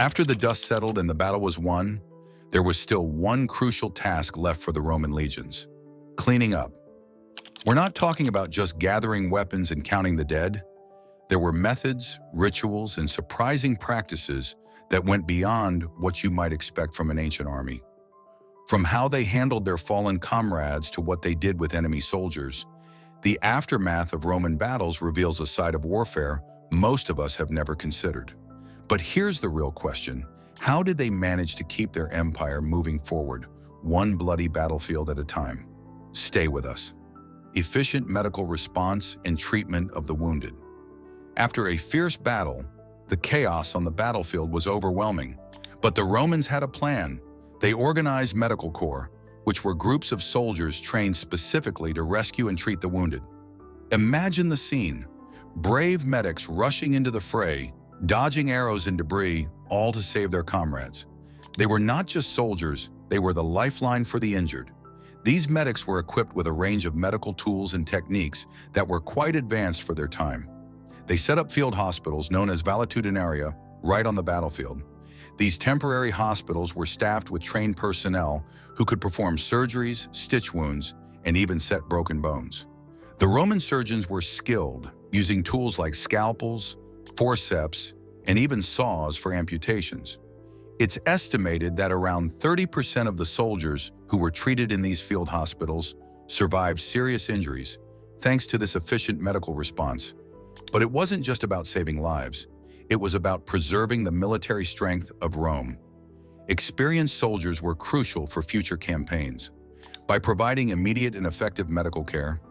After the dust settled and the battle was won, there was still one crucial task left for the Roman legions: cleaning up. We're not talking about just gathering weapons and counting the dead. There were methods, rituals, and surprising practices that went beyond what you might expect from an ancient army. From how they handled their fallen comrades to what they did with enemy soldiers, the aftermath of Roman battles reveals a side of warfare most of us have never considered. But here's the real question: how did they manage to keep their empire moving forward, one bloody battlefield at a time? Stay with us. Efficient medical response and treatment of the wounded. After a fierce battle, the chaos on the battlefield was overwhelming. But the Romans had a plan. They organized medical corps, which were groups of soldiers trained specifically to rescue and treat the wounded. Imagine the scene: brave medics rushing into the fray, dodging arrows and debris, all to save their comrades. They were not just soldiers, they were the lifeline for the injured. These medics were equipped with a range of medical tools and techniques that were quite advanced for their time. They set up field hospitals known as valetudinaria right on the battlefield. These temporary hospitals were staffed with trained personnel who could perform surgeries, stitch wounds, and even set broken bones. The Roman surgeons were skilled, using tools like scalpels, forceps, and even saws for amputations. It's estimated that around 30% of the soldiers who were treated in these field hospitals survived serious injuries, thanks to this efficient medical response. But it wasn't just about saving lives. It was about preserving the military strength of Rome. Experienced soldiers were crucial for future campaigns. By providing immediate and effective medical care,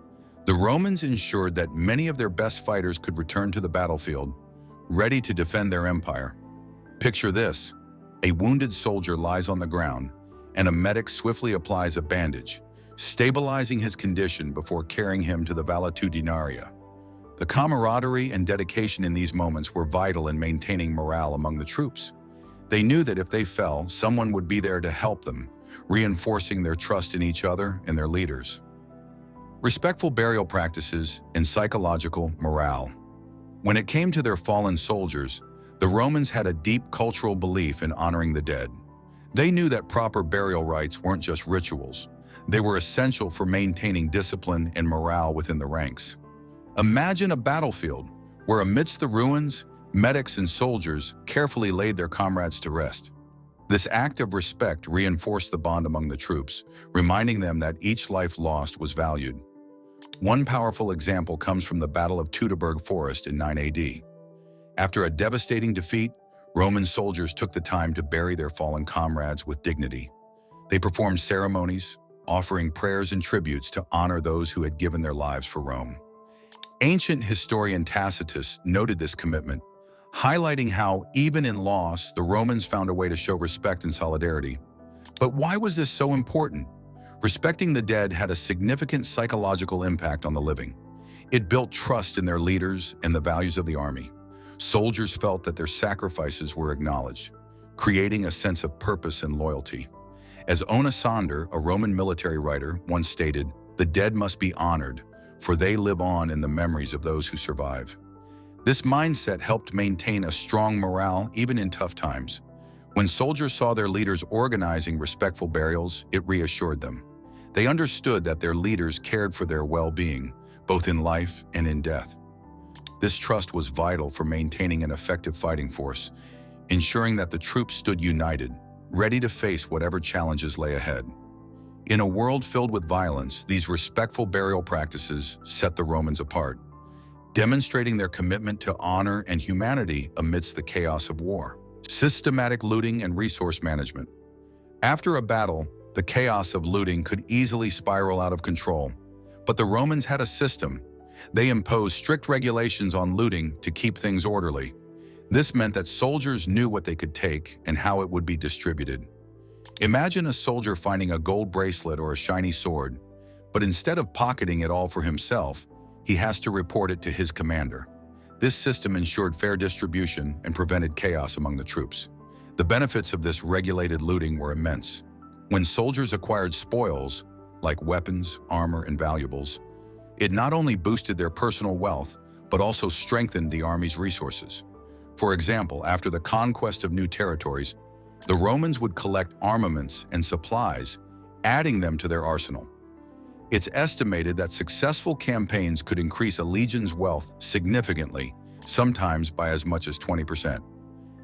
the Romans ensured that many of their best fighters could return to the battlefield, ready to defend their empire. Picture this: a wounded soldier lies on the ground, and a medic swiftly applies a bandage, stabilizing his condition before carrying him to the valetudinaria. The camaraderie and dedication in these moments were vital in maintaining morale among the troops. They knew that if they fell, someone would be there to help them, reinforcing their trust in each other and their leaders. Respectful burial practices and psychological morale. When it came to their fallen soldiers, the Romans had a deep cultural belief in honoring the dead. They knew that proper burial rites weren't just rituals. They were essential for maintaining discipline and morale within the ranks. Imagine a battlefield where, amidst the ruins, medics and soldiers carefully laid their comrades to rest. This act of respect reinforced the bond among the troops, reminding them that each life lost was valued. One powerful example comes from the Battle of Teutoburg Forest in 9 AD. After a devastating defeat, Roman soldiers took the time to bury their fallen comrades with dignity. They performed ceremonies, offering prayers and tributes to honor those who had given their lives for Rome. Ancient historian Tacitus noted this commitment, highlighting how, even in loss, the Romans found a way to show respect and solidarity. But why was this so important? Respecting the dead had a significant psychological impact on the living. It built trust in their leaders and the values of the army. Soldiers felt that their sacrifices were acknowledged, creating a sense of purpose and loyalty. As Onasander, a Roman military writer, once stated, "The dead must be honored, for they live on in the memories of those who survive." This mindset helped maintain a strong morale even in tough times. When soldiers saw their leaders organizing respectful burials, it reassured them. They understood that their leaders cared for their well-being, both in life and in death. This trust was vital for maintaining an effective fighting force, ensuring that the troops stood united, ready to face whatever challenges lay ahead. In a world filled with violence, these respectful burial practices set the Romans apart, demonstrating their commitment to honor and humanity amidst the chaos of war. Systematic looting and resource management. After a battle, the chaos of looting could easily spiral out of control, but the Romans had a system. They imposed strict regulations on looting to keep things orderly. This meant that soldiers knew what they could take and how it would be distributed. Imagine a soldier finding a gold bracelet or a shiny sword, but instead of pocketing it all for himself, he has to report it to his commander. This system ensured fair distribution and prevented chaos among the troops. The benefits of this regulated looting were immense. When soldiers acquired spoils, like weapons, armor, and valuables, it not only boosted their personal wealth, but also strengthened the army's resources. For example, after the conquest of new territories, the Romans would collect armaments and supplies, adding them to their arsenal. It's estimated that successful campaigns could increase a legion's wealth significantly, sometimes by as much as 20%.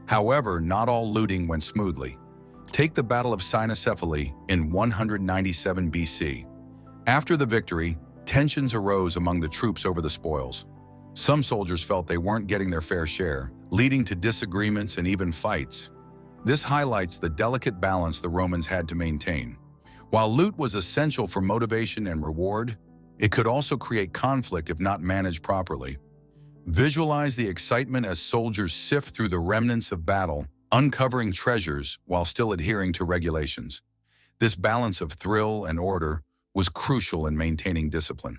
However, not all looting went smoothly. Take the Battle of Cynocephaly in 197 BC. After the victory, tensions arose among the troops over the spoils. Some soldiers felt they weren't getting their fair share, leading to disagreements and even fights. This highlights the delicate balance the Romans had to maintain. While loot was essential for motivation and reward, it could also create conflict if not managed properly. Visualize the excitement as soldiers sift through the remnants of battle, uncovering treasures while still adhering to regulations. This balance of thrill and order was crucial in maintaining discipline.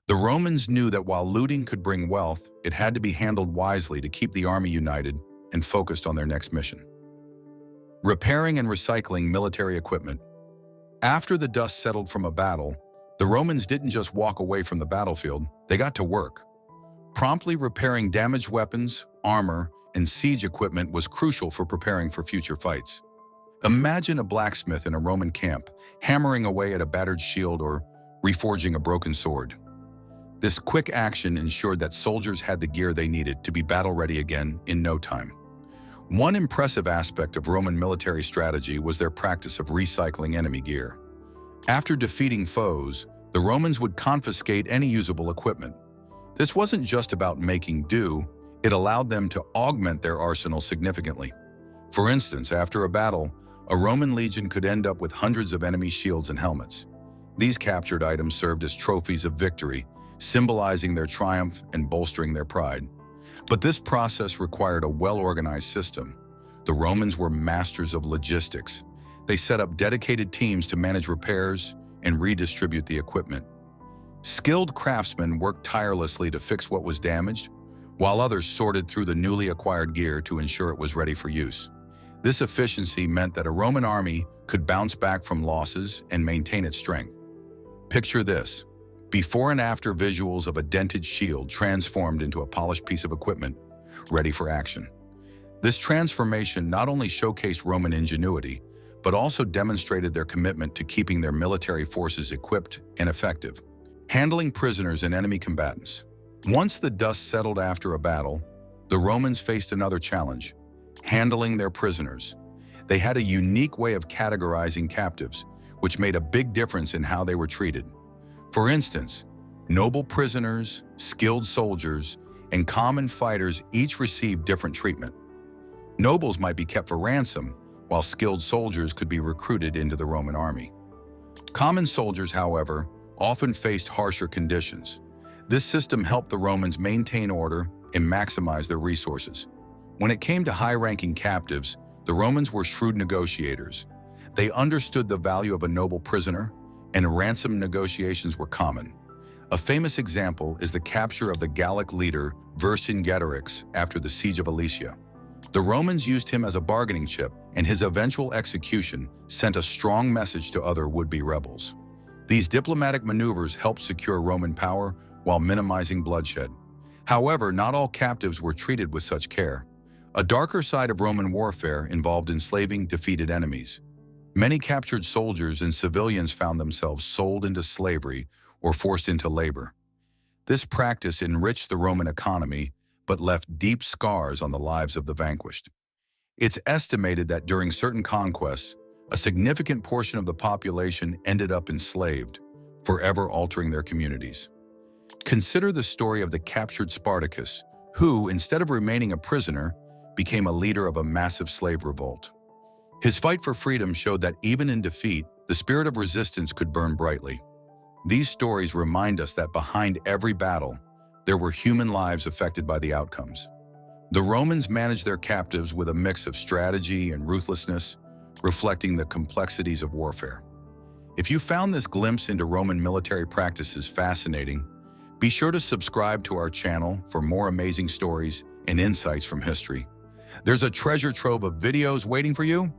The Romans knew that while looting could bring wealth, it had to be handled wisely to keep the army united and focused on their next mission. Repairing and recycling military equipment. After the dust settled from a battle, the Romans didn't just walk away from the battlefield, they got to work. Promptly repairing damaged weapons, armor, and siege equipment was crucial for preparing for future fights. Imagine a blacksmith in a Roman camp, hammering away at a battered shield or reforging a broken sword. This quick action ensured that soldiers had the gear they needed to be battle-ready again in no time. One impressive aspect of Roman military strategy was their practice of recycling enemy gear. After defeating foes, the Romans would confiscate any usable equipment. This wasn't just about making do, it allowed them to augment their arsenal significantly. For instance, after a battle, a Roman legion could end up with hundreds of enemy shields and helmets. These captured items served as trophies of victory, symbolizing their triumph and bolstering their pride. But this process required a well-organized system. The Romans were masters of logistics. They set up dedicated teams to manage repairs and redistribute the equipment. Skilled craftsmen worked tirelessly to fix what was damaged, while others sorted through the newly acquired gear to ensure it was ready for use. This efficiency meant that a Roman army could bounce back from losses and maintain its strength. Picture this: before and after visuals of a dented shield transformed into a polished piece of equipment, ready for action. This transformation not only showcased Roman ingenuity, but also demonstrated their commitment to keeping their military forces equipped and effective. Handling prisoners and enemy combatants. Once the dust settled after a battle, the Romans faced another challenge: handling their prisoners. They had a unique way of categorizing captives, which made a big difference in how they were treated. For instance, noble prisoners, skilled soldiers, and common fighters each received different treatment. Nobles might be kept for ransom, while skilled soldiers could be recruited into the Roman army. Common soldiers, however, often faced harsher conditions. This system helped the Romans maintain order and maximize their resources. When it came to high-ranking captives, the Romans were shrewd negotiators. They understood the value of a noble prisoner, and ransom negotiations were common. A famous example is the capture of the Gallic leader Vercingetorix after the siege of Alesia. The Romans used him as a bargaining chip, and his eventual execution sent a strong message to other would-be rebels. These diplomatic maneuvers helped secure Roman power while minimizing bloodshed. However, not all captives were treated with such care. A darker side of Roman warfare involved enslaving defeated enemies. Many captured soldiers and civilians found themselves sold into slavery or forced into labor. This practice enriched the Roman economy, but left deep scars on the lives of the vanquished. It's estimated that during certain conquests, a significant portion of the population ended up enslaved, forever altering their communities. Consider the story of the captured Spartacus, who, instead of remaining a prisoner, became a leader of a massive slave revolt. His fight for freedom showed that even in defeat, the spirit of resistance could burn brightly. These stories remind us that behind every battle, there were human lives affected by the outcomes. The Romans managed their captives with a mix of strategy and ruthlessness, reflecting the complexities of warfare. If you found this glimpse into Roman military practices fascinating, be sure to subscribe to our channel for more amazing stories and insights from history. There's a treasure trove of videos waiting for you.